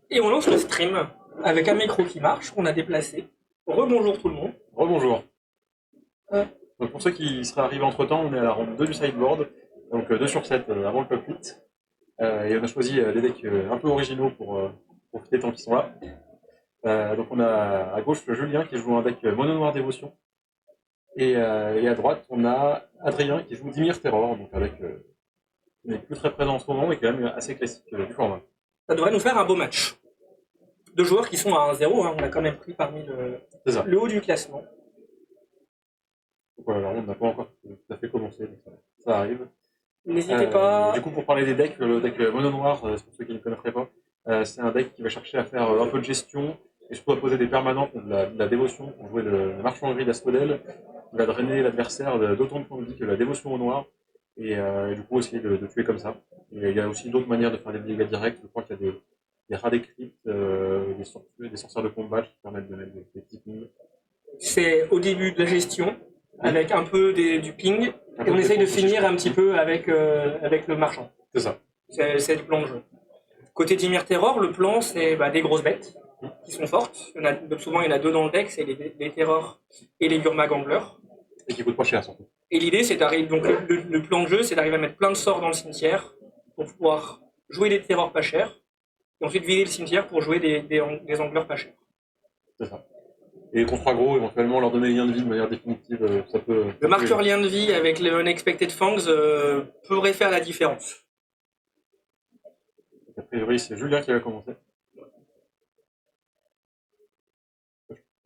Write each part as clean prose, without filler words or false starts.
Et on lance le stream avec un micro qui marche, qu'on a déplacé. Rebonjour tout le monde. Rebonjour. Donc pour ceux qui seraient arrivés entre temps, on est à la ronde 2 du sideboard, donc 2 sur 7 avant le cockpit. Et on a choisi des decks un peu originaux pour profiter tant qu'ils sont là. Donc on a à gauche Julien qui joue un deck mono noir dévotion. Et à droite, on a Adrien qui joue Dimir Terror, donc avec qui n'est plus très présent en ce moment, mais quand même assez classique du format. Ça devrait nous faire un beau match. Deux joueurs qui sont à 1-0, hein. On a quand même pris parmi le haut du classement. Donc voilà, on n'a pas encore tout à fait commencé, donc ça arrive. N'hésitez pas. Du coup, pour parler des decks, le deck mono noir, c'est pour ceux qui ne connaîtraient pas, c'est un deck qui va chercher à faire un peu de gestion et surtout à poser des permanents pour de la dévotion, pour jouer le marchand gris d'Aspodel, qui va drainer l'adversaire d'autant de points de vie que la dévotion au noir, et du coup essayer de tuer comme ça. Et il y a aussi d'autres manières de faire des dégâts directs. Je crois qu'il y a des rats des cryptes, des sorcières de combat qui permettent de mettre des petits pings. C'est au début de la gestion, avec un peu du ping, et on essaye de finir un petit peu avec le marchand. C'est ça. C'est le plan de jeu. Côté Dimir Terror, le plan, c'est des grosses bêtes qui sont fortes. Souvent, il y en a deux dans le deck, c'est les Terrors et les Gurmag Anglers. Et qui coûtent pas cher, surtout. Et l'idée, c'est d'arriver. Donc, le plan de jeu, c'est d'arriver à mettre plein de sorts dans le cimetière pour pouvoir jouer des Terrors pas chers, et ensuite vider le cimetière pour jouer des Anglers pas chers. C'est ça. Et contre aggro, éventuellement leur donner lien de vie de manière définitive, ça peut. Le marqueur lien de vie avec le Unexpected Fangs pourrait faire la différence. A priori, c'est Julien qui va commencer.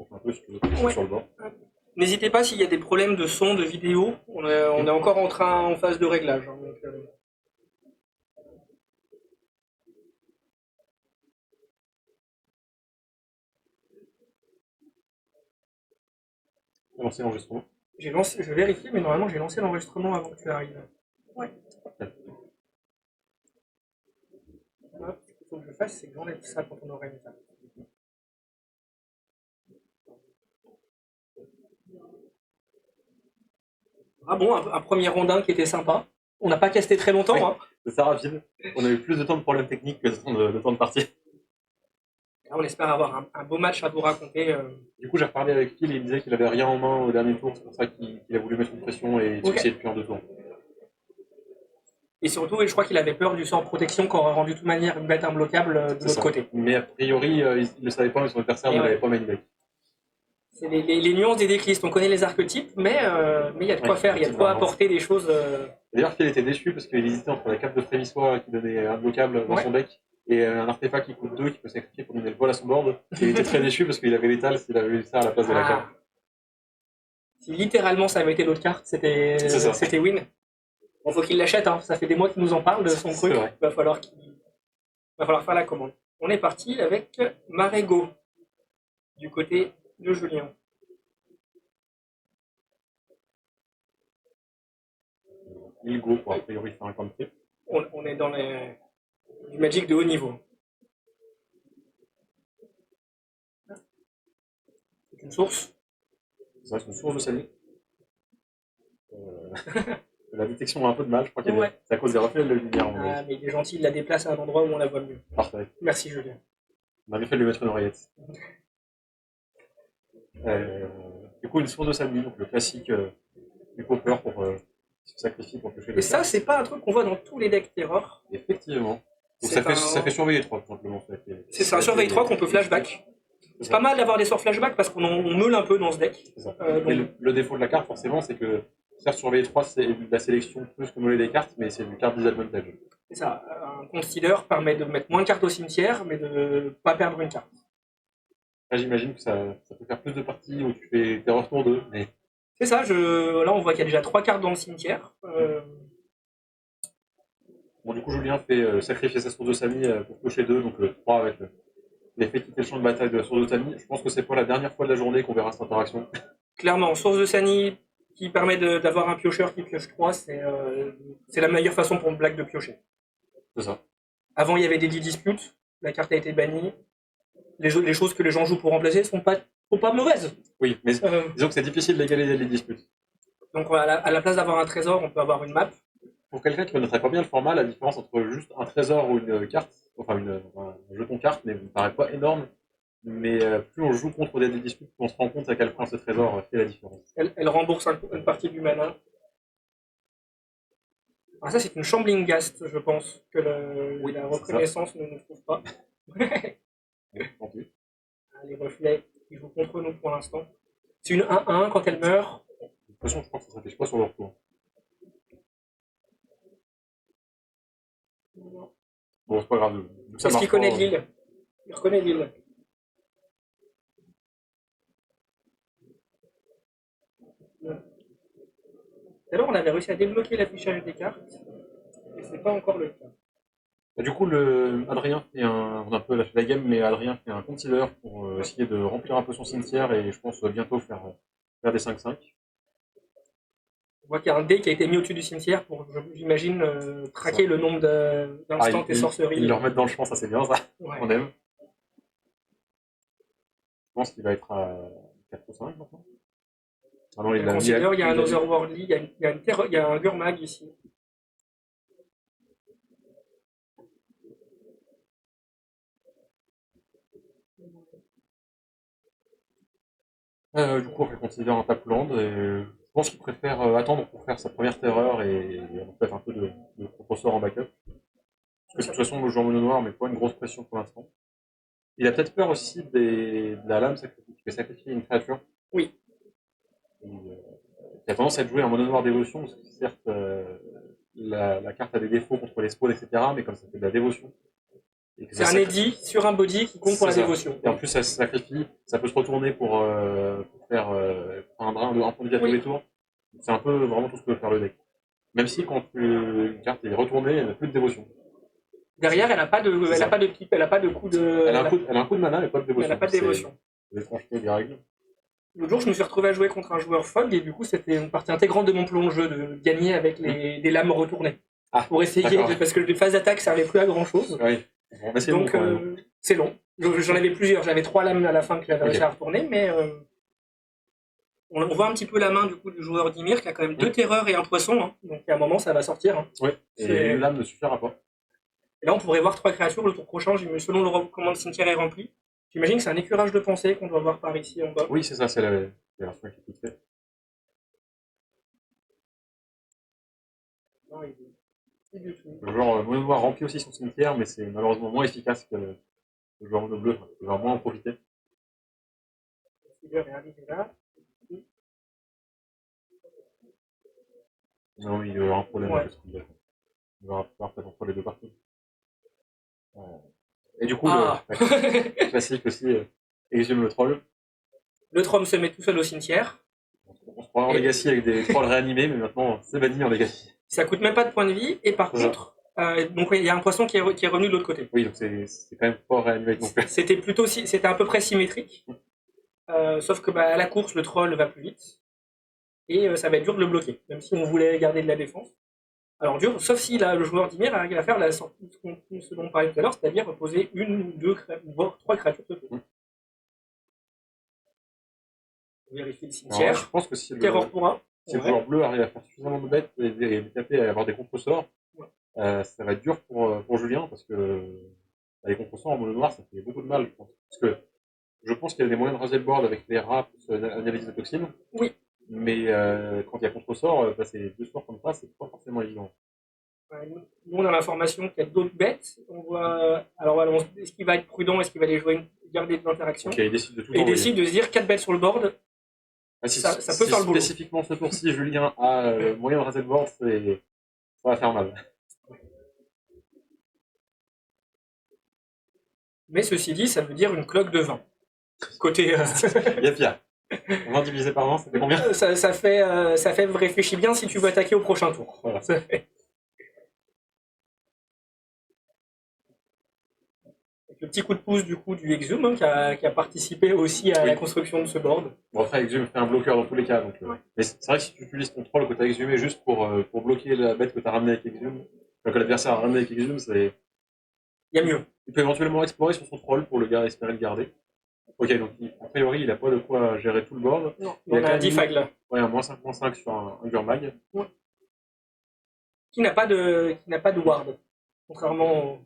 Un peu sur le bord. N'hésitez pas s'il y a des problèmes de son, de vidéo. On est encore en phase de réglage. Hein, donc, Lancer l'enregistrement. Je vérifie, mais normalement j'ai lancé l'enregistrement avant que tu arrives. Ouais. Ce qu'il faut que je fasse, c'est que j'enlève ça quand on aura mis ça. Ah bon, un premier rondin qui était sympa. On n'a pas casté très longtemps. Oui, hein. c'est ça rapide. On a eu plus de temps de problèmes techniques que de temps de partie. On espère avoir un beau match à vous raconter. Du coup, j'ai reparlé avec Phil et il me disait qu'il avait rien en main au dernier tour. C'est pour ça qu'il a voulu mettre une pression et succès depuis en 2 tours. Et surtout, je crois qu'il avait peur du sort protection qui aurait rendu de toute manière une bête imbloquable de l'autre côté. Mais a priori, il ne le savait pas, mais son adversaire ne l'avait pas main deck. C'est les nuances des decklists. On connaît les archétypes, mais il y a de quoi faire, il y a de quoi apporter des choses. D'ailleurs, Phil était déçu parce qu'il hésitait entre la cape de frémissoir qui donnait un bloquable dans son deck et un artefact qui coûte 2 qui peut sacrifier pour donner le vol à son board. Et il était très déçu parce qu'il avait l'étal s'il avait eu ça à la place de la cape. Si littéralement ça avait été l'autre carte, c'était win. Bon, faut qu'il l'achète, hein. Ça fait des mois qu'il nous en parle de son truc. Il va falloir faire la commande. On est parti avec Marego du côté de Julien. Il go pour a priori faire un country. On est dans du Magic de haut niveau. C'est une source. C'est une source de salive. La détection a un peu de mal, je crois qu'il c'est à cause des reflets de la lumière. Ah, mais il est gentil, il la déplace à un endroit où on la voit mieux. Parfait. Merci Julien. On avait fait de lui mettre une oreillette. Du coup, une source de salive, donc le classique du popper pour se sacrifier pour piocher le. Et ça, c'est pas un truc qu'on voit dans tous les decks Terror. Effectivement. Donc ça fait surveiller 3, tout simplement. C'est un surveille 3 qu'on peut flashback. C'est pas mal d'avoir des sorts flashback parce qu'on meule un peu dans ce deck. C'est ça. Mais le défaut de la carte, forcément, c'est que certes, surveiller 3, c'est de la sélection plus que meuler des cartes, mais c'est du card disadvantage. C'est ça. Un concealer permet de mettre moins de cartes au cimetière, mais de ne pas perdre une carte. Là, j'imagine que ça peut faire plus de parties où tu fais Terror tour 2. Mais... C'est ça. Là, on voit qu'il y a déjà 3 cartes dans le cimetière. Bon, du coup, Julien fait sacrifier sa source de Sami pour cocher 2, donc 3 avec l'effet quitter le champ de bataille de la source de Sami. Je pense que c'est pas la dernière fois de la journée qu'on verra cette interaction. Clairement, source de Sani qui permet d'avoir un piocheur qui pioche 3, c'est la meilleure façon pour une blague de piocher. C'est ça. Avant, il y avait des disputes, la carte a été bannie. Les choses que les gens jouent pour remplacer sont pas mauvaises. Oui, mais disons que c'est difficile d'égaler les disputes. Donc à la place d'avoir un trésor, on peut avoir une map. Pour quelqu'un qui ne connaîtrait pas bien le format, la différence entre juste un trésor ou une carte, enfin un jeton carte, mais il me paraît pas énorme. Mais plus on joue contre des disputes, plus on se rend compte à quel point ce trésor fait la différence. Elle rembourse une partie du mana. Alors ça, c'est une Shambling Ghast, je pense, que la reconnaissance ne trouve pas. Les reflets qui jouent contre nous pour l'instant. C'est une 1-1 quand elle meurt. De toute façon, je crois que ça ne s'affiche pas sur le retour. Bon, c'est pas grave. Est-ce qu'il connaît l'île? Il reconnaît l'île. Alors, on avait réussi à débloquer l'affichage des cartes, et c'est pas encore le cas. Du coup, Adrien fait on a un peu lâché la game, mais Adrien fait un concealer pour essayer de remplir un peu son cimetière et je pense bientôt faire des 5-5. On voit qu'il y a un dé qui a été mis au-dessus du cimetière pour, j'imagine, traquer le nombre d'instants et sorceries. Ils le remettent dans le champ, ça c'est bien ça. Ouais. On aime. Je pense qu'il va être à 4 ou 5 maintenant. Ah non, il y a un Otherworldly, il y a un Gurmag ici. Du coup, on fait considérer un Tapland et je pense qu'il préfère attendre pour faire sa première terreur et en fait un peu de contre-sort en backup. Parce que de toute façon, le joueur mono noir met pas une grosse pression pour l'instant. Il a peut-être peur aussi de la lame qui fait sacrifier une créature. Oui. Il a tendance à être joué en mono noir dévotion, parce que certes, la carte a des défauts contre les spawns, etc., mais comme ça fait de la dévotion. C'est un eddy sur un body qui compte pour la dévotion. Et en plus, ça se sacrifie, ça peut se retourner pour faire un point de vie à tous les tours. C'est un peu vraiment tout ce que veut faire le deck. Même si quand une carte est retournée, elle n'a plus de dévotion. Derrière, elle n'a pas de pipe, elle n'a pas de coup de. Elle a un coup de mana, mais pas de dévotion. Elle n'a pas de dévotion. L'étrangeté des règles. L'autre jour, je me suis retrouvé à jouer contre un joueur Fog et du coup, c'était une partie intégrante de mon plan de jeu de gagner avec des lames retournées. Pour essayer, parce que les phases d'attaque servaient plus à grand chose. Oui. Bon, bah donc, c'est long. J'en avais plusieurs. J'avais 3 lames à la fin que j'avais réussi à retourner, mais on voit un petit peu la main du coup du joueur Dimir qui a quand même 2 terreurs et un poisson. Hein. Donc, à un moment, ça va sortir. Hein. Oui, et une lame ne suffira pas. Et là, on pourrait voir 3 créatures le tour prochain, selon comment le cimetière est rempli. J'imagine que c'est un écurage de pensée qu'on doit voir par ici en bas. Oui, c'est ça, c'est la version qui est toute faite. Non, du tout. Le joueur mono noir remplit aussi son cimetière, mais c'est malheureusement moins efficace que le joueur mono bleu. Il va moins en profiter. Le figure est arrivé là. Non, il y aura un problème avec ce qu'il il va falloir faire entre les deux parties. Et du coup, le classique aussi, Exhume le troll. Le troll se met tout seul au cimetière. On se prend en Legacy avec des trolls réanimés, mais maintenant c'est banni en Legacy. Ça coûte même pas de points de vie, et par contre, donc il y a un poisson qui est revenu de l'autre côté. Oui, donc c'est quand même pas réanimé. C'était à peu près symétrique, sauf que à la course, le troll va plus vite, et ça va être dur de le bloquer, même si on voulait garder de la défense. Alors dur, sauf si le joueur d'Ymir arrive à faire ce dont on parlait tout à l'heure, c'est-à-dire poser 1 ou 2, voire 3 créatures de tour. Vérifier le cimetière. Alors, je pense que si Terreur pour 1. Si le joueur bleu arrive à faire suffisamment de bêtes et taper à avoir des contre-sorts, ça va être dur pour Julien, parce que les contre-sorts en mono noir, ça fait beaucoup de mal, je pense. Parce que je pense qu'il y a des moyens de raser le board avec les rats plus analyse de toxines. Oui. Mais quand il y a contre-sort, passer 2 sorts comme ça, c'est pas forcément évident. Nous, on a l'information qu'il y a d'autres bêtes. On voit. Alors, est-ce qu'il va être prudent? Est-ce qu'il va les garder de l'interaction? Il décide de se dire 4 bêtes sur le board. Ça peut faire le boulot. Spécifiquement ce tour-ci, Julien a moyen de raser le board, ça va faire mal. Mais ceci dit, ça veut dire une cloque de 20. Côté. Il y a pire. 20 divisé par 20, ça fait combien? Ça fait réfléchis bien si tu veux attaquer au prochain tour. Voilà. Le petit coup de pouce du coup du Exhume hein, qui a participé aussi à la construction de ce board. Bon après Exhume fait un bloqueur dans tous les cas. Donc, mais c'est vrai que si tu utilises ton troll que tu as exhumé juste pour bloquer la bête que tu as ramenée avec Exhume, que l'adversaire a ramené avec Exhume, c'est... Il y a mieux. Il peut éventuellement explorer sur son troll pour espérer le garder. Ok, donc a priori il n'a pas de quoi gérer tout le board. Non, il a un defag là. Ouais, un -5/-5 sur un Gurmag. Ouais. Qui n'a pas de ward. Contrairement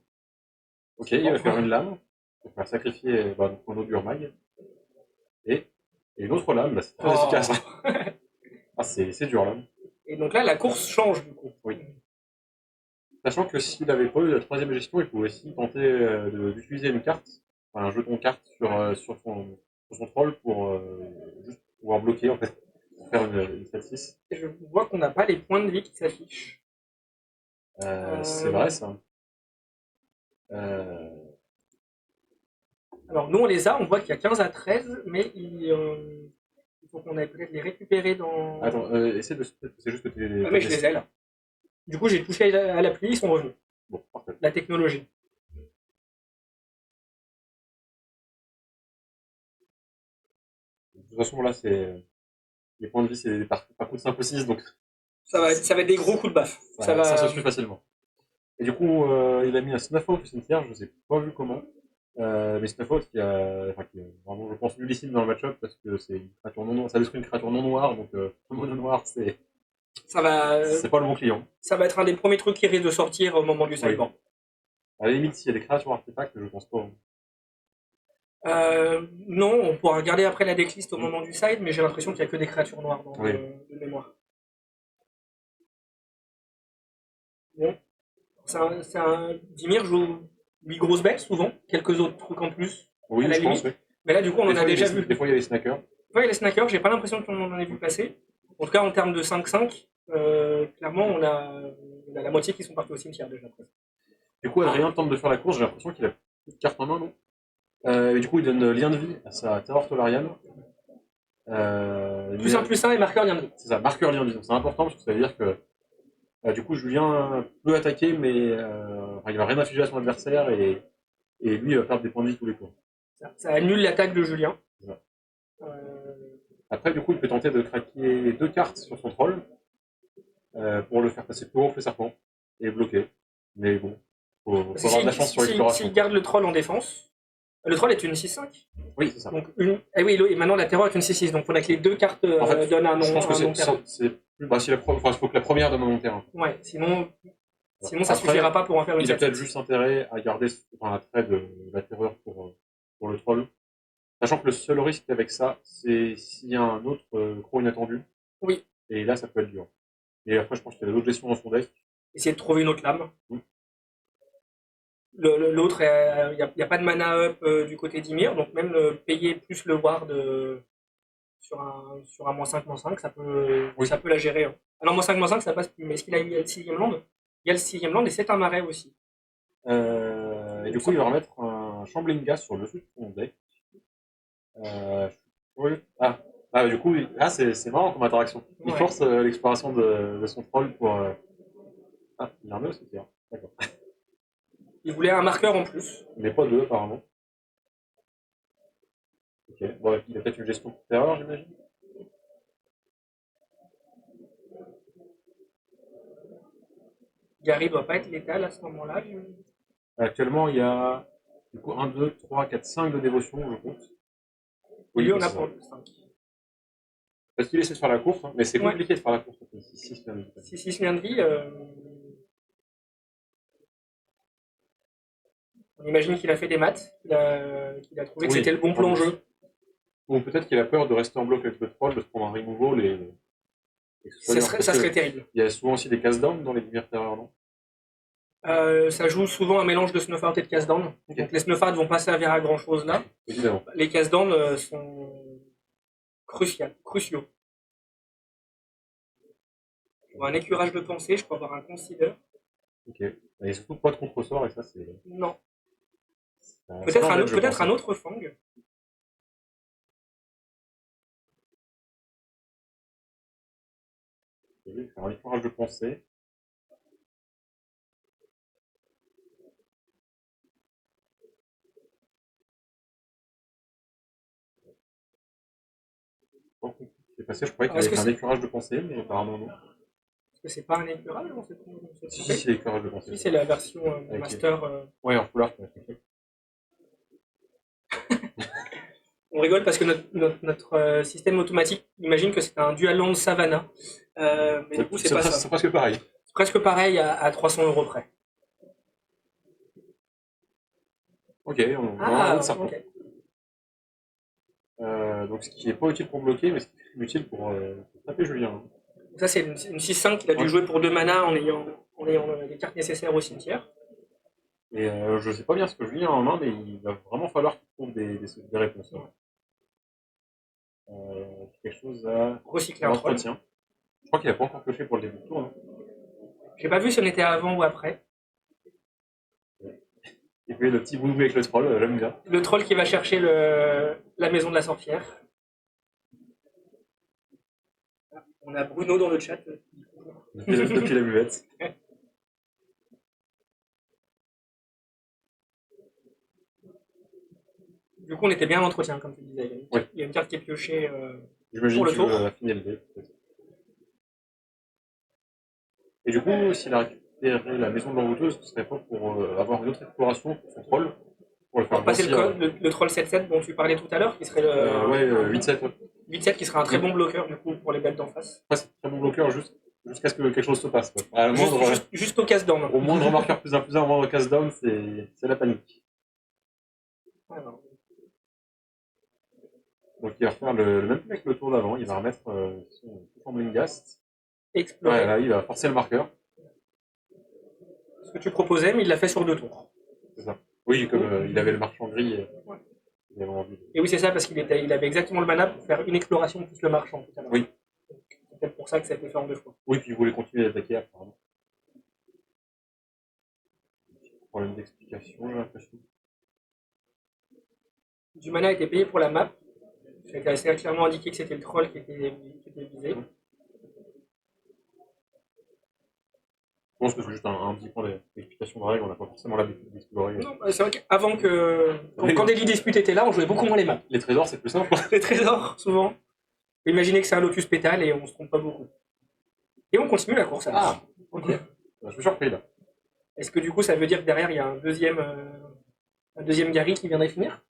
Ok, il va faire une lame. Il va faire sacrifier mon autre Urmag. Et une autre lame, c'est très efficace. Hein. Ah, c'est dur là. Et donc là, la course change du coup. Oui. Sachant que s'il n'avait pas eu la troisième gestion, il pouvait aussi tenter d'utiliser une carte, enfin, un jeton carte sur son troll pour juste pouvoir bloquer en fait, pour faire une 7-6. Et je vois qu'on n'a pas les points de vie qui s'affichent. C'est vrai ça. Alors nous on les a, on voit qu'il y a 15 à 13, mais il faut qu'on aille peut-être les récupérer dans... Attends, essaie de... C'est juste que tu Ah mais je les ai là. Du coup j'ai touché à l'appli, ils sont revenus. Bon, parfait. La technologie. De toute façon là c'est... Les points de vie c'est par coup de 5 ou 6, donc... Ça va être des gros coups de baffe. Ça se suit facilement. Et du coup, il a mis un Snuff-Out au cimetière, je ne sais pas vu comment. Mais Snuff-Out qui est vraiment, je pense, nullissime dans le match-up parce que c'est une créature non noire, ça détruit une créature non noire, donc le mono noir, c'est pas le bon client. Ça va être un des premiers trucs qui risque de sortir au moment du sideboard. Oui. À la limite, s'il y a des créatures artefacts, je pense pas. Non, on pourra regarder après la decklist au moment du side, mais j'ai l'impression qu'il n'y a que des créatures noires dans de mémoire. Bon. C'est un Dimir joue 8 grosses bêtes souvent, quelques autres trucs en plus. Oui, je pense, oui. Mais là, du coup, on en a déjà vu. Des fois, il y a les snackers. Des fois, il y a les snackers, j'ai pas l'impression qu'on en ait vu passer. En tout cas, en termes de 5-5, clairement, on a la moitié qui sont partis au cimetière déjà. Du coup, Adrien tente de faire la course, j'ai l'impression qu'il a plus de cartes en main, non? Et du coup, il donne lien de vie à sa Terror Tolarian. +1/+1 et marqueur lien de vie. C'est ça, marqueur lien de vie. Donc c'est important parce que ça veut dire que du coup, Julien peut attaquer, mais il va rien infliger à son adversaire et lui il va perdre des points de vie tous les tours. Ça annule l'attaque de Julien. Après, du coup, il peut tenter de craquer 2 cartes sur son troll pour le faire passer plus haut le serpent et bloquer. Mais bon, faut avoir de la chance sur l'exploration. S'il garde le troll en défense, le troll est une 6-5. Oui, c'est ça. Donc et maintenant la terreur est une 6-6. Donc il faudrait que les deux cartes donnent un nom. Je pense que il faut que la première donne un nom terrain. Ouais, sinon ça suffira pas pour en faire une. Il a peut-être juste intérêt à garder l'attrait de la terreur pour le troll. Sachant que le seul risque avec ça, c'est s'il y a un autre croc inattendu. Oui. Et là, ça peut être dur. Et après, je pense qu'il y a d'autres gestions dans son deck. Essayer de trouver une autre lame. L'autre, il n'y a pas de mana up du côté d'Ymir, donc même payer plus le ward sur un -5/-5, ça peut la gérer. Hein. Alors -5/-5, ça passe plus, mais est-ce qu'il a le 6e land? Il y a le 6e land et c'est un marais aussi. Et du coup, il va remettre un Shambling Gas sur le dessus de son deck. Oui. Du coup, c'est marrant comme interaction. Il force l'exploration de son troll pour... il y en a aussi, c'est d'accord. Il voulait un marqueur en plus. Mais pas deux, apparemment. Ok. Bon, il a peut-être une gestion de terreur, j'imagine. Gary doit pas être létal à ce moment-là. Actuellement, il y a du coup 1, 2, 3, 4, 5 de dévotion, je compte. Oui, lui, on a pour le 5. Parce qu'il essaie de faire la course, hein, mais c'est compliqué de faire la course. 6 liens de vie. On imagine qu'il a fait des maths, qu'il a trouvé que c'était le bon plan jeu. Ou peut-être qu'il a peur de rester en bloc avec le troll, de se prendre un removal ça serait terrible. Il y a souvent aussi des cast-down dans les divers terreurs, non? Ça joue souvent un mélange de snuff-out et de cast-down. Okay. Donc les snuff-out vont pas servir à grand chose là. Évidemment. Les cast-down sont cruciaux. Un écurage de pensée, je peux avoir un consider. Ok. Et surtout pas de contre-sort, et ça c'est... Non. Peut-être un autre fang. Un écurage de pensée. C'est passé, je croyais qu'il y avait un écurage de pensée, mais apparemment non. Est-ce que c'est pas un écurage dans cette Si, c'est l'écurage de pensée. Si, c'est la version master. Ouais, en couleur. On rigole parce que notre système automatique imagine que c'est un dual land Savannah. Mais du coup, c'est pas ça. C'est presque pareil. C'est presque pareil à 300 € près. Ok, on a un serpent. Ok. Donc ce qui n'est pas utile pour bloquer, mais ce qui est utile pour taper Julien. Donc ça, c'est une 6-5 qu'il a dû jouer pour 2 mana en ayant les cartes nécessaires au cimetière. Et je ne sais pas bien ce que Julien a en main, mais il va vraiment falloir qu'il trouve des réponses. Quelque chose à recycler un troll. Je crois qu'il n'a pas encore pioché pour le début de tour. Hein. J'ai pas vu si on était avant ou après. Et puis le petit boubou avec le troll, j'aime bien. Le troll qui va chercher la maison de la sorcière. On a Bruno dans le chat. Depuis la buvette. Du coup, on était bien en entretien, comme tu disais. Il y a une carte qui est piochée pour le tour. Finir le dé, et du coup, s'il a récupéré la maison de l'envoûteuse, ce serait pas pour avoir une autre exploration pour son troll. Pour le faire passer le troll 7-7 dont tu parlais tout à l'heure, qui serait le 8-7. 8-7 qui sera un très bon bloqueur du coup pour les bêtes d'en face. Ouais, c'est un très bon bloqueur jusqu'à ce que quelque chose se passe. Juste au casse-down. Au moindre marqueur plus un, au moindre casse-down, c'est la panique. Alors. Donc il va faire le même avec le tour d'avant, il va remettre son Fumbling Ghast. Explorer. Ouais, là, il va forcer le marqueur. Ce que tu proposais, mais il l'a fait sur 2 tours. C'est ça. Oui, comme il avait le marchand gris. Il avait envie Et oui, c'est ça, parce qu'il avait exactement le mana pour faire une exploration plus le marchand tout à l'heure. Oui. C'est peut-être pour ça que ça a été fait en 2 fois. Oui, puis il voulait continuer d'attaquer apparemment. Problème d'explication, j'ai l'impression. Du mana a été payé pour la map. Ça a été assez clairement indiqué que c'était le troll qui était visé. Je pense que c'est juste un petit point d'explication de règle, on n'a pas forcément l'habitude d'explorer. Non, c'est vrai qu'avant quand Daily Dispute était là, on jouait beaucoup moins les maps. Les trésors, c'est plus simple. Les trésors, souvent. Imaginez que c'est un Lotus pétale et on se trompe pas beaucoup. Et on continue la course alors. Ah, ok. Je suis surpris là. Est-ce que du coup ça veut dire que derrière il y a un deuxième Gary qui viendrait finir?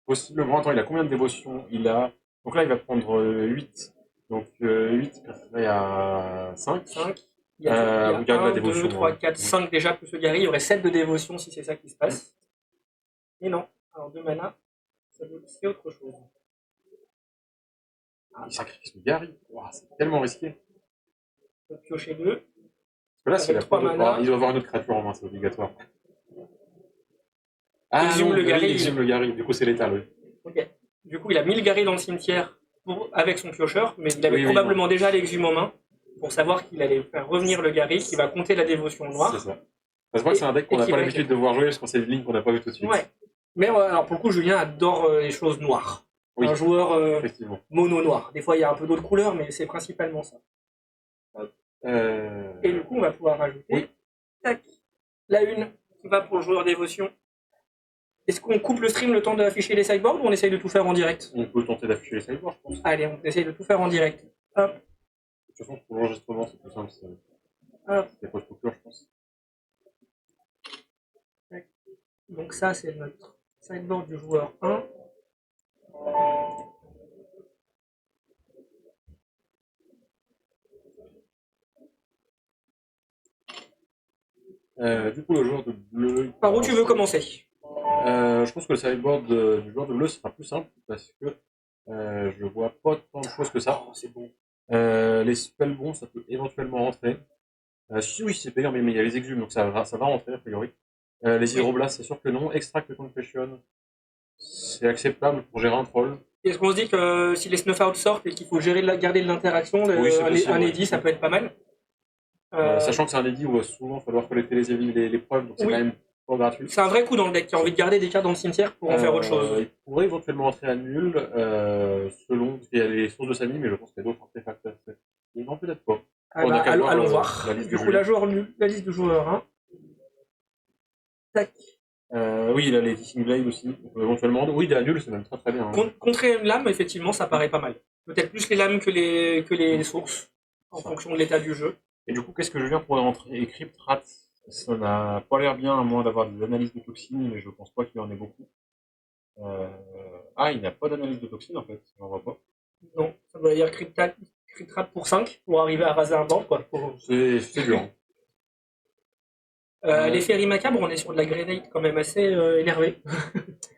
Possiblement. Attends, il a combien de dévotions? Donc là, il va prendre 8. Donc 8, ça serait à 5. 5. Il y a 1, 2, 3, 4, 5 déjà plus le Gary. Il y aurait 7 de dévotion si c'est ça qui se passe. Mais non. Alors 2 mana, c'est autre chose. Il sacrifie le Gary. Wow, c'est tellement risqué. Il peut piocher 2. Parce que là, il doit avoir une autre créature en main, c'est obligatoire. Ah, exhume le Gary. Il exhume le Gary. Du coup, c'est létal, oui. Ok. Du coup, il a mis le Gary dans le cimetière avec son piocheur, mais il avait probablement déjà l'exhume en main pour savoir qu'il allait faire revenir le Gary qui va compter la dévotion noire. C'est ça. Parce que c'est un deck qu'on n'a pas l'habitude de voir jouer, parce que c'est une ligne qu'on n'a pas vue tout de suite. Ouais. Mais alors pour le coup, Julien adore les choses noires. Oui. Un joueur mono noir. Des fois, il y a un peu d'autres couleurs, mais c'est principalement ça. Et du coup, on va pouvoir rajouter tac, la une qui va pour le joueur dévotion. Est-ce qu'on coupe le stream le temps d'afficher les sideboards ou on essaye de tout faire en direct? On peut tenter d'afficher les sideboards, je pense. Allez, on essaye de tout faire en direct. Hop. De toute façon, pour l'enregistrement, c'est plus simple. C'est pas de coupure, je pense. Donc ça, c'est notre sideboard du joueur 1. Du coup, le joueur de bleu... Par où tu veux commencer? Je pense que le sideboard du joueur de bleu sera plus simple parce que je vois pas tant de choses que ça. Oh, c'est bon. Les spellbons, ça peut éventuellement rentrer. Oui, c'est payant, mais il y a les exhumes, donc ça va rentrer a priori. Les hydroblasts, c'est sûr que non. Extract Confession, c'est acceptable pour gérer un troll. Est-ce qu'on se dit que si les snuff out sortent et qu'il faut garder de l'interaction, un edit, ça peut être pas mal? Sachant que c'est un edit où il va souvent falloir collecter les preuves, donc c'est quand même pas gratuit. C'est un vrai coup dans le deck qui a envie de garder des cartes dans le cimetière pour en faire autre chose. Il pourrait éventuellement entrer à nul, selon qu'il y a les sources de Sani, mais je pense qu'il y a d'autres artefacts. Non, peut-être pas. Allons voir. Du coup, la liste du joueur 1. Tac. Oui, il a les Dissing Blade aussi, éventuellement. Oui, il est à nul, c'est même très bien. Contrer une lame, effectivement, ça paraît pas mal. Peut-être plus les lames que les sources, en fonction de l'état du jeu. Et du coup, qu'est-ce que je viens pour rentrer? Et Cryptrat, ça n'a pas l'air bien, à moins d'avoir des analyses de toxines, mais je pense pas qu'il y en ait beaucoup. Il n'a pas d'analyse de toxines, en fait, j'en vois pas. Non, ça doit dire Cryptrat pour 5, pour arriver à raser un banc, quoi. C'est dur. L'effet macabre, on est sur de la grenade quand même assez énervée.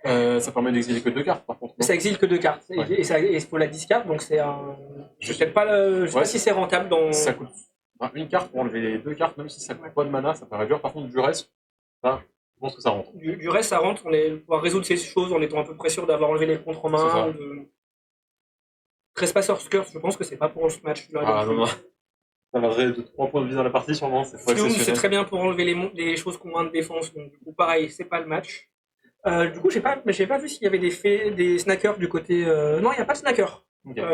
Ça permet d'exiler que 2 cartes, par contre. Ça exile que 2 cartes. Ouais. Et il faut la discard, donc c'est un. Je sais pas si c'est rentable dans. Ça coûte une carte pour enlever les 2 cartes, même si ça coûte pas de mana, ça paraît dur. Par contre, du reste, ça, je pense que ça rentre. Du reste, ça rentre, on est pouvoir résoudre ces choses en étant à peu près sûr d'avoir enlevé les contre-mains. Trespassers Curse, je pense que c'est pas pour ce match. Ah non. Ça va de 3 points de vie dans la partie, sûrement. C'est très bien pour enlever les choses qui ont moins de défense. Donc, du coup, pareil, c'est pas le match. Du coup, j'ai pas vu s'il y avait des snackers du côté. Non, il n'y a pas de snacker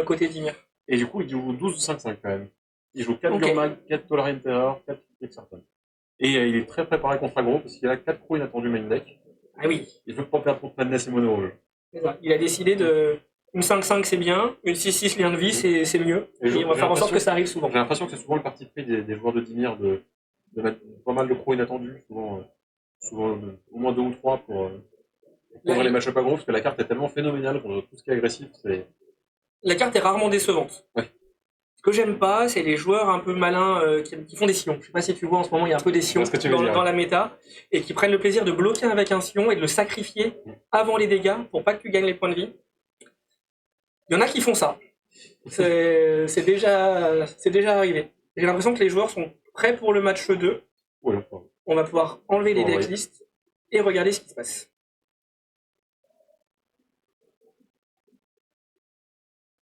côté Dimir. Et du coup, il joue 12 ou 5-5 quand même. Il joue 4 Gurmag, 4 Tolerant Terror, 4 Exarton. Et il est très préparé contre aggro parce qu'il a 4 crocs inattendus main deck. Ah oui. Il veut pas perdre trop de madness et mono au jeu. Il a décidé de. Une 5-5 c'est bien, une 6-6 lien de vie c'est mieux. Et on va faire en sorte que ça arrive souvent. J'ai l'impression que c'est souvent le parti pris des joueurs de Dimir de mettre pas mal de crocs inattendus, souvent au moins 2 ou 3 pour les match-up aggro, parce que la carte est tellement phénoménale contre tout ce qui est agressif. La carte est rarement décevante. Ouais. Ce que j'aime pas, c'est les joueurs un peu malins qui font des sillons. Je sais pas si tu vois en ce moment, il y a un peu des sillons dans la méta, et qui prennent le plaisir de bloquer avec un sillon et de le sacrifier avant les dégâts pour pas que tu gagnes les points de vie. Il y en a qui font ça. C'est déjà arrivé. J'ai l'impression que les joueurs sont prêts pour le match 2. Ouais, on va pouvoir enlever les decklists et regarder ce qui se passe.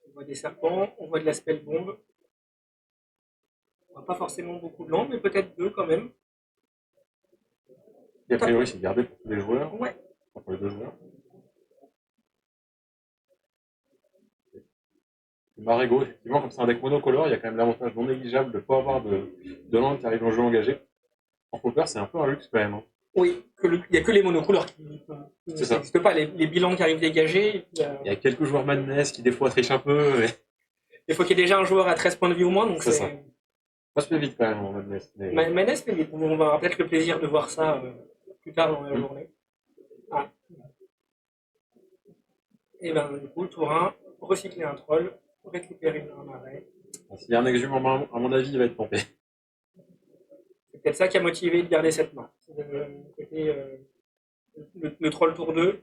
On voit des serpents, on voit de la spell bombe. On voit pas forcément beaucoup de landes, mais peut-être 2 quand même. Et a priori, c'est gardé pour tous les joueurs. Ouais. Pour les 2 joueurs. Marego, effectivement, comme c'est un deck monocolore, il y a quand même l'avantage non négligeable de ne pas avoir de land qui arrive en jeu engagé. En Pauper, c'est un peu un luxe quand même. Hein. Oui, il n'y a que les monocouleurs qui n'existent pas. Les bilans qui arrivent dégagés. Il y a quelques joueurs Madness qui des fois trichent un peu. Mais... Il faut qu'il y ait déjà un joueur à 13 points de vie au moins. Donc c'est ça. Ça se fait vite quand même en Madness. Mais... Madness fait vite. On va avoir peut-être le plaisir de voir ça plus tard dans la journée. Ah. Et ben du coup, tour 1, recycler un troll, récupérer un marais. S'il y a un exhume en main, à mon avis, il va être pompé. C'est peut-être ça qui a motivé de garder cette main. Le troll tour 2,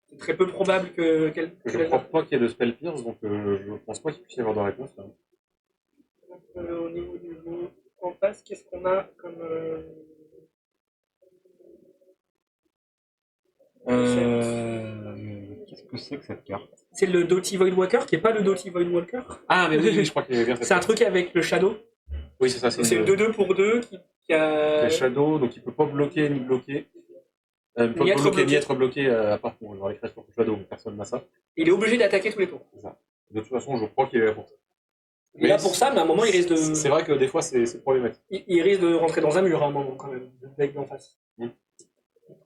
c'est très peu probable que... Je ne crois pas qu'il y ait de spell pierce, donc je ne pense pas qu'il puisse y avoir de réponse. Là. Au niveau du jeu en face, qu'est-ce qu'on a comme... Qu'est-ce que c'est que cette carte? C'est le Doughty Voidwalker qui n'est pas le Doughty Voidwalker. Ah, mais oui, je crois qu'il est bien fait. C'est un truc avec le Shadow. Oui, c'est ça. C'est le 2-2 pour 2 qui a. Le Shadow, donc il ne peut pas bloquer ni bloquer. Il ne peut pas bloquer ni être bloqué, à part pour les créatures pour Shadow, personne n'a ça. Il est obligé d'attaquer tous les tours. C'est ça. De toute façon, je crois qu'il est là pour ça. Il est là pour ça, mais à un moment, il risque de. C'est vrai que des fois, c'est problématique. Il risque de rentrer dans un mur à un moment, quand même, avec d'en face.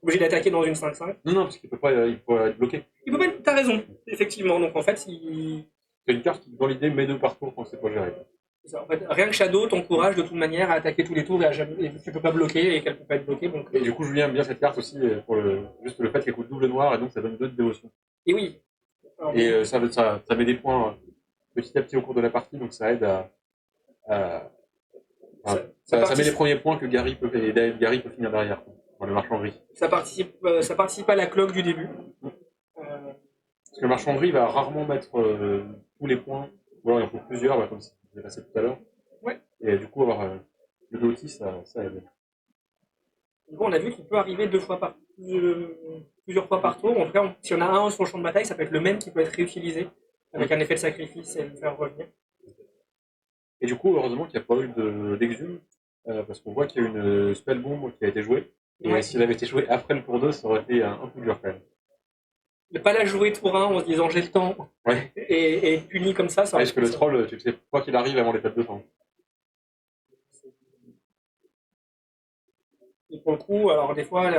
Obligé d'attaquer dans une 5-5. Non, parce qu'il peut pas être bloqué. Il peut pas être... T'as raison, effectivement. Donc en fait, c'est une carte qui, dans l'idée, met 2 par tour quand c'est pas géré. Ça, en fait, rien que Shadow t'encourage de toute manière à attaquer tous les tours et tu peux pas bloquer et qu'elle peut pas être bloquée. Donc... Et du coup, Julien aime bien cette carte aussi pour juste le fait qu'elle coûte double noir et donc ça donne 2 de dévotion. Et oui. Alors, et ça met des points petit à petit au cours de la partie, donc ça aide ça met les premiers points que Gary peut finir derrière. Dans le marchanderie. Ça participe à la cloque du début. Parce que le marchanderie va rarement mettre tous les points, ou alors il en faut plusieurs, comme j'ai passé tout à l'heure. Ouais. Et du coup, avoir le Doughty, ça aide. Du coup, on a vu qu'il peut arriver plusieurs fois par tour. En tout cas, si on a un sur le champ de bataille, ça peut être le même qui peut être réutilisé avec un effet de sacrifice et le faire revenir. Et du coup, heureusement qu'il n'y a pas eu d'exhume, parce qu'on voit qu'il y a une spell bomb qui a été jouée. Et s'il avait été joué après le tour 2, ça aurait été un peu dur quand même. Ne pas la jouer tour 1 en se disant j'ai le temps et être puni comme ça. Parce que le troll, tu sais pas qu'il arrive avant l'étape de temps. Et pour le coup, alors des fois, il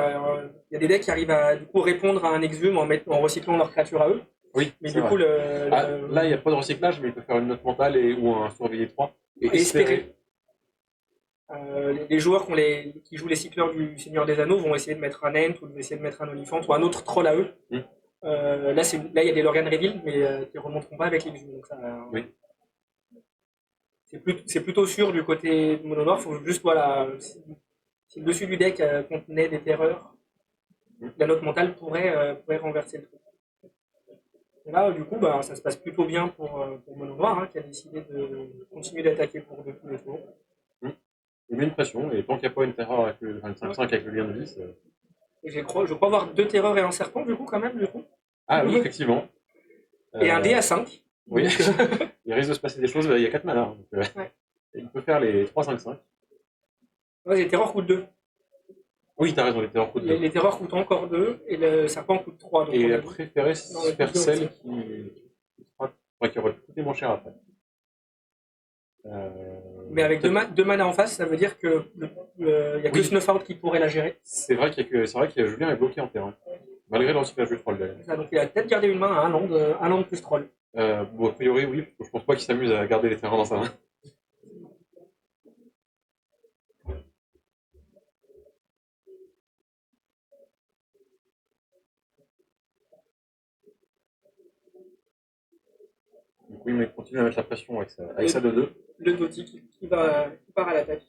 y a des decks qui arrivent à du coup répondre à un exhume en recyclant leur créature à eux. Oui, mais du coup, là, il n'y a pas de recyclage, mais il peut faire une note mentale ou un surveiller 3. Et espérer. Les joueurs qui jouent les cycleurs du Seigneur des Anneaux vont essayer de mettre un Ent ou de essayer de mettre un Oliphant ou un autre troll à eux. Là, il y a des Lorian Reveal, mais qui ne remonteront pas avec l'exhume. Donc c'est plutôt sûr du côté de Mono Noir. Il faut juste si le dessus du deck contenait des terreurs, la note mentale pourrait renverser le truc. Et là, du coup, ça se passe plutôt bien pour Mono Noir, hein, qui a décidé de continuer d'attaquer pour tous les tours. Il met une pression, et tant qu'il n'y a pas une terreur avec le 5-5 avec le lien de vie, je crois avoir 2 terreurs et un serpent, du coup, quand même, du coup. Ah oui, effectivement. Et un dé à 5. Oui, il risque de se passer des choses, il y a 4 manas. Donc, il peut faire les 3-5-5. Ouais, les terreurs coûtent 2. Oui, t'as raison, les terreurs coûtent 2. Les terreurs coûtent encore 2, et le serpent coûte 3. Donc et il a préféré faire celle qui aurait coûté moins cher après. Mais avec 2 manas en face, ça veut dire qu'il n'y a que Snuff-Out qui pourrait la gérer. C'est vrai que Julien est bloqué en terrain, malgré le recyclage du troll. Donc il a peut-être gardé une main à un land plus troll. A priori, oui, je pense pas qu'il s'amuse à garder les terrains dans sa main. Du coup, il continue à mettre la pression avec sa 2-2. Le Doti qui part à l'attaque.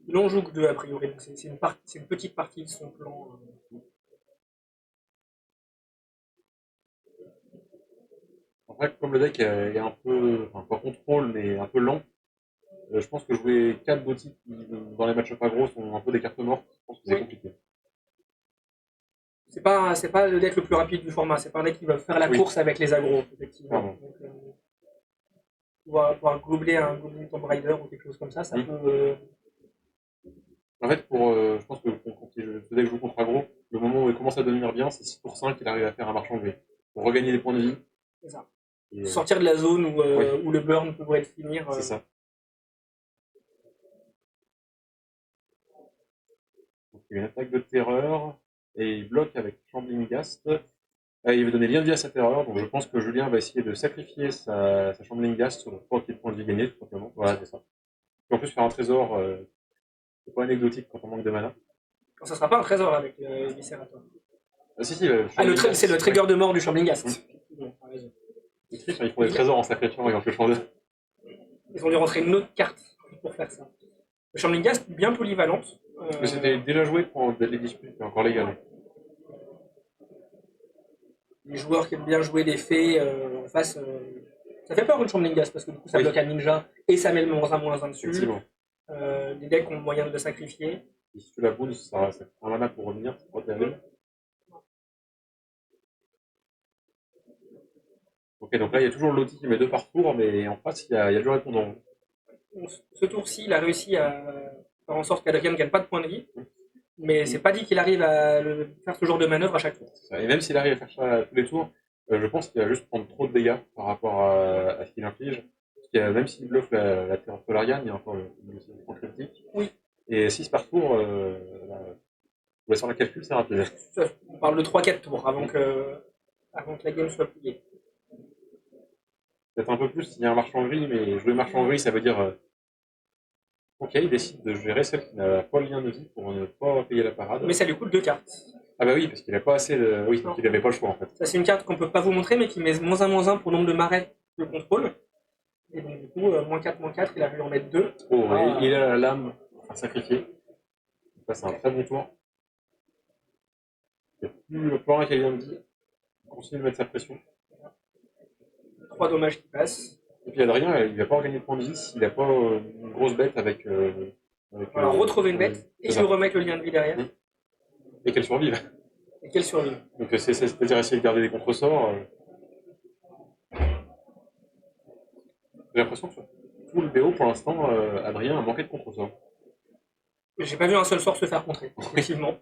Il en joue que 2 a priori, donc c'est une petite partie de son plan. En fait, comme le deck est un peu, enfin pas contrôle, mais un peu lent, je pense que jouer 4 Doti qui, dans les matchs pas gros, sont un peu des cartes mortes. Je pense que c'est compliqué. C'est pas le deck le plus rapide du format, c'est pas un deck qui va faire la course avec les agros, effectivement. Donc, pouvoir gobler un Goblin Tomb Raider ou quelque chose comme ça peut. En fait, je pense que quand ce deck joue contre aggro, le moment où il commence à devenir bien, c'est 6 pour 5 qu'il arrive à faire un marchand gris. Pour regagner des points de vie. C'est ça. Sortir de la zone où le burn pourrait finir. C'est ça. Donc, il y a une attaque de terreur, et il bloque avec Shambling Ghast. Il veut donner lien de vie à sa terreur, donc je pense que Julien va essayer de sacrifier sa Shambling Ghast sur le 3 qui est de points de vie gagnés, tout simplement. Voilà, c'est ça. Et en plus, faire un trésor, c'est pas anecdotique quand on manque de mana. Ça sera pas un trésor avec Viscerator. Si, c'est le trigger de mort du Shambling Ghast. Ils font des trésors en sacrifiant et en piochant deux. Ils ont dû rentrer une autre carte pour faire ça. Le Shambling Ghast, bien polyvalente. Mais c'était déjà joué pour les disputes, c'est encore légal. Les joueurs qui aiment bien jouer des fées en face, ça fait peur une Shambling Ghast parce que du coup ça bloque un ninja et ça met le -1/-1 dessus. Les decks ont moyen de le sacrifier. Et si tu la boule, ça prend un mana pour revenir, c'est pas terrible. Ok, donc là il y a toujours l'outil qui met 2 par tour, mais en face il y a du répondant. Ce tour-ci, il a réussi à faire en sorte qu'Adrien ne gagne pas de points de vie. Mais c'est pas dit qu'il arrive à faire ce genre de manœuvre à chaque tour. Et même s'il arrive à faire ça à tous les tours, je pense qu'il va juste prendre trop de dégâts par rapport à ce qu'il inflige. Parce que même s'il bluffe la terreur Solarian, il y a encore le critique. Oui. Et 6 par tour, on va sur le calcul, c'est rapide. On parle de 3-4 tours avant que la game soit pliée. Peut-être un peu plus s'il y a un marchand gris, mais jouer marchand gris, ça veut dire. Ok, il décide de gérer celle qui n'a pas le lien de vie pour ne pas payer la parade. Mais ça lui coûte 2 cartes. Ah bah oui, parce qu'il n'a pas assez de. Oui, il n'avait pas le choix en fait. Ça, c'est une carte qu'on peut pas vous montrer, mais qui met -1/-1 pour le nombre de marais de contrôle. Et donc, du coup, -4/-4, il a pu en mettre 2. Oh, il a la lame à sacrifier. Ça, c'est un très bon tour. Il n'y a plus rien qui a lien de vie. Il continue de mettre sa pression. 3 dommages qui passent. Et puis Adrien, il va pas gagner de points de vie s'il n'a pas une grosse bête avec. Alors, retrouver une bête et lui remettre le lien de vie derrière. Et qu'elle survive. Et qu'elle survive. Donc, c'est-à-dire essayer de garder des contresorts. J'ai l'impression que sur tout le BO, pour l'instant, Adrien a manqué de contresorts. J'ai pas vu un seul sort se faire contrer, effectivement.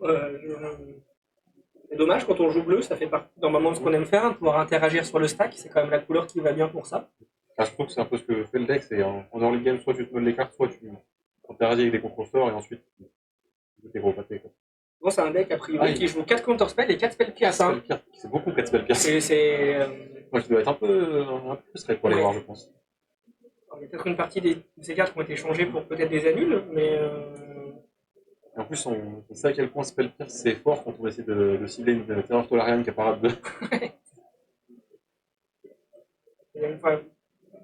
C'est dommage, quand on joue bleu, ça fait partie normalement de ce qu'on aime faire, pouvoir interagir sur le stack, c'est quand même la couleur qui va bien pour ça. Je trouve que c'est un peu ce que fait le deck, c'est en early game, soit tu te modes les cartes, soit tu interagis avec des contre-sorts et ensuite tu fais tes gros pâtés. Bon, c'est un deck a priori qui joue 4 counter-spells et 4 spells pierce. C'est beaucoup 4 spells pierce. Moi, tu dois être un peu frustré pour les voir, je pense. Alors, il y a peut-être une partie de ces cartes qui ont été changées pour peut-être des annuls, mais. Et en plus, on sait à quel point Spell Pierce c'est fort quand on essaie de cibler une terreur Tolarian qui apparaît de.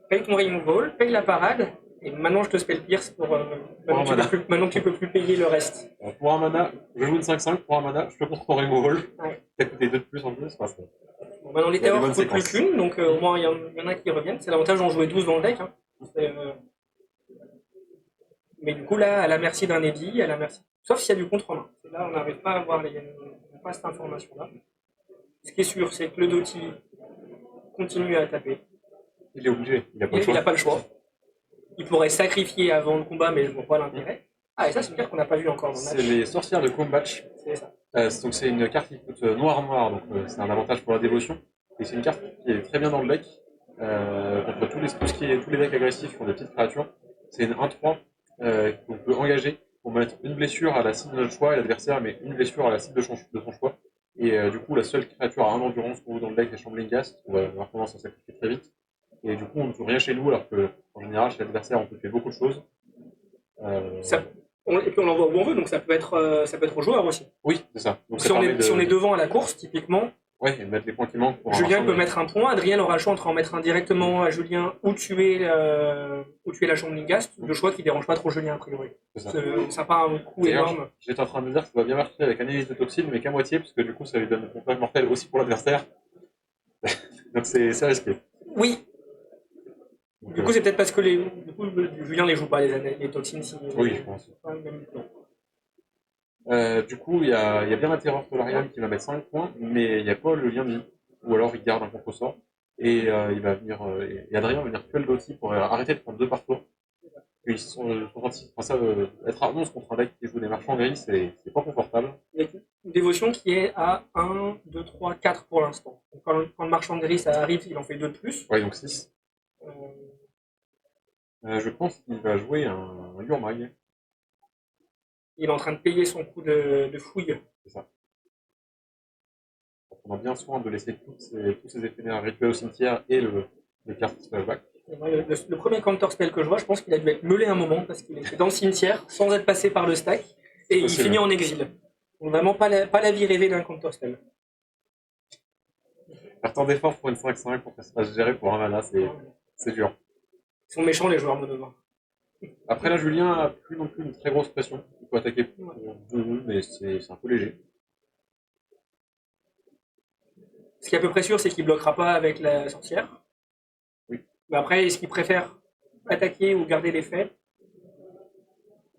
Paye ton removal, paye la parade, et maintenant je te spell pierce pour. Maintenant que tu peux plus payer le reste. Alors, pour un mana, je joue une 5-5, pour un mana, je te contre ton removal. Ouais. T'as coûté 2 de plus en plus. Enfin, bon, maintenant les terreurs ne coûtent plus qu'une, donc au moins il y en a qui reviennent. C'est l'avantage d'en jouer 12 dans le deck. Hein. Mais du coup, là, à la merci d'un Eddy, à la merci. Sauf s'il y a du contre-main. Là, on n'arrive pas à avoir pas cette information-là. Ce qui est sûr, c'est que le Doty continue à taper. Il est obligé, il n'a pas le choix. Il pourrait sacrifier avant le combat, mais je ne vois pas l'intérêt. Ah, et ça, c'est une carte qu'on n'a pas vu encore dans le match. C'est les sorcières de combat. C'est ça. Donc, c'est une carte qui coûte noir-noir, donc c'est un avantage pour la dévotion. Et c'est une carte qui est très bien dans le deck. Contre tous les decks agressifs qui ont des petites créatures. C'est une 1-3 qu'on peut engager pour mettre une blessure à la cible de notre choix et l'adversaire met une blessure à la cible de son choix. Et du coup, la seule créature à 1 endurance qu'on joue dans le deck est Shambling Ghast, on va avoir tendance à sacrifier très vite. Et du coup, on ne trouve rien chez nous, alors qu'en général, chez l'adversaire, on peut faire beaucoup de choses. Et puis on l'envoie où on veut, donc ça peut être au joueur aussi. Oui, c'est ça. Donc, si on est devant à la course, typiquement. Oui, et mettre les points qui manquent. Julien peut mettre un point, Adrien aura le choix entre en mettre un directement à Julien ou tuer la Shambling Ghast, le choix qui ne dérange pas trop Julien a priori. Ça n'a pas un coût énorme. J'étais en train de me dire que ça va bien marcher avec analyse de toxine, mais qu'à moitié, parce que du coup ça lui donne un contact mortel aussi pour l'adversaire. Donc c'est risqué. Oui. Du coup, c'est peut-être parce que Julien les joue pas, les toxines. Oui, je pense. Du coup, il y a bien la terreur Tolarian qui va mettre 5 points, mais il n'y a pas le lien de vie. Ou alors il garde un contre-sort. Et il va venir. Et Adrien va venir tuer le Doty pour arrêter de prendre 2 par tour. Ils sont être à 11 contre un deck qui joue des marchands gris, c'est pas confortable. Avec une dévotion qui est à 1, 2, 3, 4 pour l'instant. Quand le marchand gris ça arrive, il en fait 2 de plus. Oui, donc 6. Je pense qu'il va jouer un Yurmag. Il est en train de payer son coup de fouille. C'est ça. On prend bien soin de laisser tous ces éphémères rituels au cimetière et le carte spellback. Le premier counter spell que je vois, je pense qu'il a dû être meulé un moment parce qu'il était dans le cimetière sans être passé par le stack et il finit en exil. Donc vraiment pas la vie rêvée d'un counter spell. Faire tant d'efforts pour une 5-5 pour que ça se fasse gérer pour un mana, c'est dur. Ils sont méchants les joueurs mono. Après là, Julien a plus non plus une très grosse pression. Il peut attaquer pour 2, mais c'est un peu léger. Ce qui est à peu près sûr, c'est qu'il bloquera pas avec la sorcière. Oui. Mais après, est-ce qu'il préfère attaquer ou garder l'effet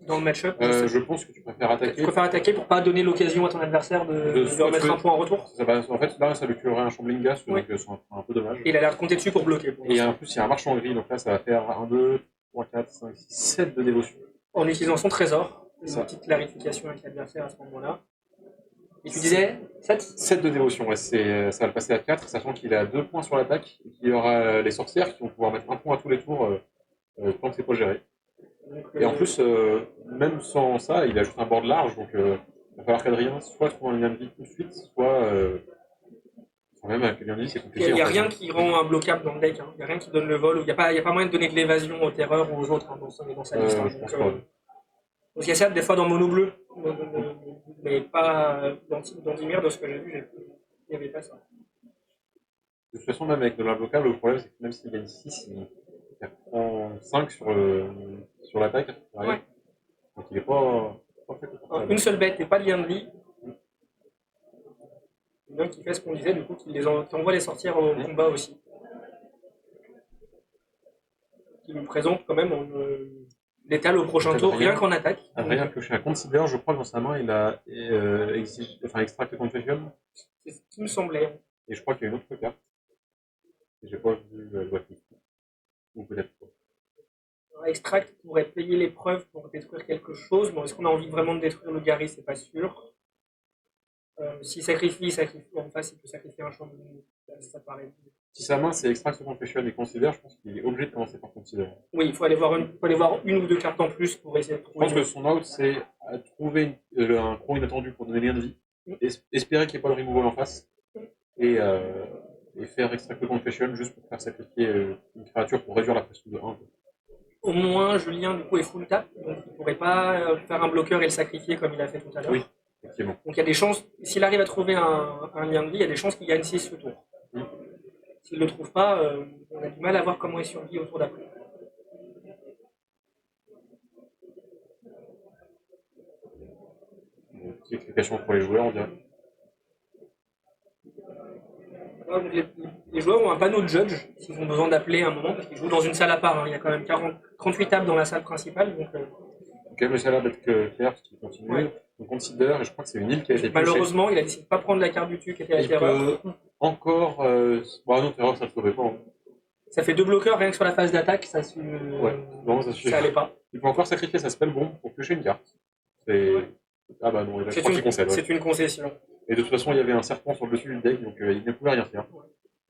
dans le match-up? Je pense que tu préfères attaquer. Tu préfères attaquer pour pas donner l'occasion à ton adversaire de remettre un point en retour? En fait, là, ça lui tuerait un Shambling Ghast, donc c'est un peu dommage. Et il a l'air de compter dessus pour bloquer. Et en plus, il y a un marchand gris, donc là, ça va faire 1, 2, 3, 4, 5, 6, 7 de dévotion. En utilisant son trésor, une petite clarification avec l'adversaire à ce moment-là. Et tu disais 7 7 de dévotion, ouais, ça va le passer à 4, sachant qu'il a 2 points sur l'attaque, et qu'il y aura les sorcières qui vont pouvoir mettre 1 point à tous les tours tant que c'est pas géré. Et en plus, même sans ça, il a juste un board large, donc il va falloir qu'Adrien soit trouve un lien de vie tout de suite, soit même avec le lien de vie, c'est compliqué. Il n'y a rien qui rend imbloquable dans le deck, il n'y a rien qui donne le vol, il n'y a pas moyen de donner de l'évasion aux terreurs ou aux autres dans sa liste. Je pense pas. Donc il y a ça des fois dans mono bleu, mais pas dans Dimir, de ce que j'ai vu, il n'y avait pas ça. De toute façon, même avec de l'imbloquable, le problème c'est que même s'il gagne 6, il prend 5 sur l'attaque. Ouais. Donc il n'est pas fait confortable. Une seule bête et pas de lien de vie. Donc qui fait ce qu'on disait, du coup, qui envoie les sortir au combat aussi. Qui nous présente quand même l'étal au prochain tour, rien qu'en attaque. Rien que chez un considère, je crois que dans sa main, il a Extract Confession. C'est ce qui me semblait. Et je crois qu'il y a une autre carte. Et j'ai pas vu le boîtier. Ou peut-être pas. Extract pourrait payer l'épreuve pour détruire quelque chose. Bon, est-ce qu'on a envie vraiment de détruire le Gary? C'est pas sûr. S'il sacrifie en face, il peut sacrifier un champ de... Ça paraît. Si sa main c'est Extract Confession et Consider, je pense qu'il est obligé de commencer par Consider. Oui, il faut aller voir une ou deux cartes en plus pour essayer de trouver. Je pense que son out c'est trouver un croc inattendu pour donner lien de vie, espérer qu'il n'y ait pas de removal en face, et faire Extract Confession juste pour faire sacrifier une créature pour réduire la pression de 1. au moins Julien du coup est full tap, donc il ne pourrait pas faire un bloqueur et le sacrifier comme il a fait tout à l'heure. Oui, effectivement. Donc il y a des chances, s'il arrive à trouver un lien de vie, il y a des chances qu'il gagne 6 ce tour. S'il ne le trouve pas, on a du mal à voir comment il survit au tour d'après. Petite explication pour les joueurs, on dirait. Les joueurs ont un panneau de judge s'ils ont besoin d'appeler à un moment, parce qu'ils jouent dans une salle à part. Il y a quand même 38 tables dans la salle principale. Donc, mais ça a l'air d'être clair, parce qu'il continue. Ouais. On considère, et je crois que c'est une île qui a été malheureusement, il a décidé de ne pas prendre la carte du tuc qui était à la terreur. Encore. Non, terreur, ça ne saurait pas. Hein. Ça fait 2 bloqueurs rien que sur la phase d'attaque, ça allait pas. Il peut encore sacrifier sa spell bomb pour piocher une carte. Ah bah non, c'est une concession. Et de toute façon, il y avait un serpent sur le dessus du deck, donc il ne pouvait rien faire.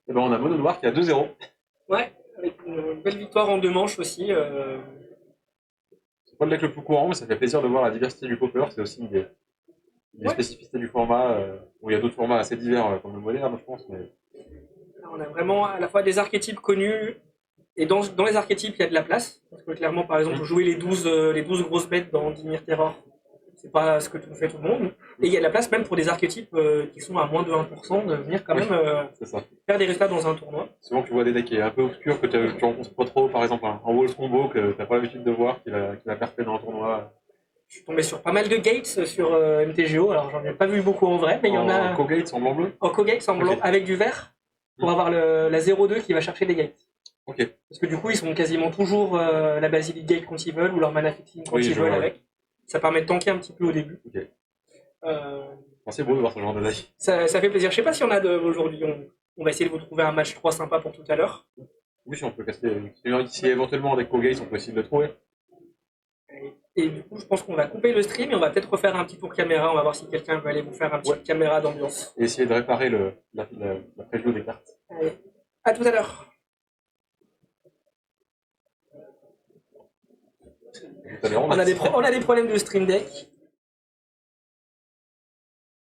Et ben on a Mono Noir qui a 2-0. Ouais, avec une belle victoire en 2 manches aussi. C'est pas le deck le plus courant, mais ça fait plaisir de voir la diversité du popper. C'est aussi une des spécificités du format. Où il y a d'autres formats assez divers, comme le moderne, je pense. Mais... On a vraiment à la fois des archétypes connus, et dans les archétypes, il y a de la place. Parce que clairement, par exemple, jouer les 12 grosses bêtes dans Dimir Terror, c'est pas ce que fait tout le monde. Et il y a de la place même pour des archétypes qui sont à moins de 1% de venir quand même faire des résultats dans un tournoi. Souvent tu vois des decks un peu obscurs que tu rencontres pas trop, par exemple un Walls combo que tu n'as pas l'habitude de voir, qui va percer dans un tournoi. Je suis tombé sur pas mal de gates sur MTGO, alors j'en ai pas vu beaucoup en vrai, mais il y en a... En co-gates en blanc-bleu. En co-gates en blanc, avec du vert, pour avoir la 0-2 qui va chercher des gates. Okay. Parce que du coup, ils sont quasiment toujours la Basilic Gate quand ils veulent, ou leur Mana Fixing quand ils veulent avec. Ça permet de tanker un petit peu au début. Okay. C'est beau de voir ce genre de deck. Ça fait plaisir. Je sais pas si on a aujourd'hui. On va essayer de vous trouver un match 3 sympa pour tout à l'heure. Oui, si on peut casser. Si éventuellement avec co-gates, on peut essayer de le trouver. Et du coup, je pense qu'on va couper le stream et on va peut-être refaire un petit tour caméra. On va voir si quelqu'un veut aller vous faire un petit caméra d'ambiance. Et essayer de réparer la preview des cartes. Allez, à tout à l'heure. On a des problèmes de stream deck.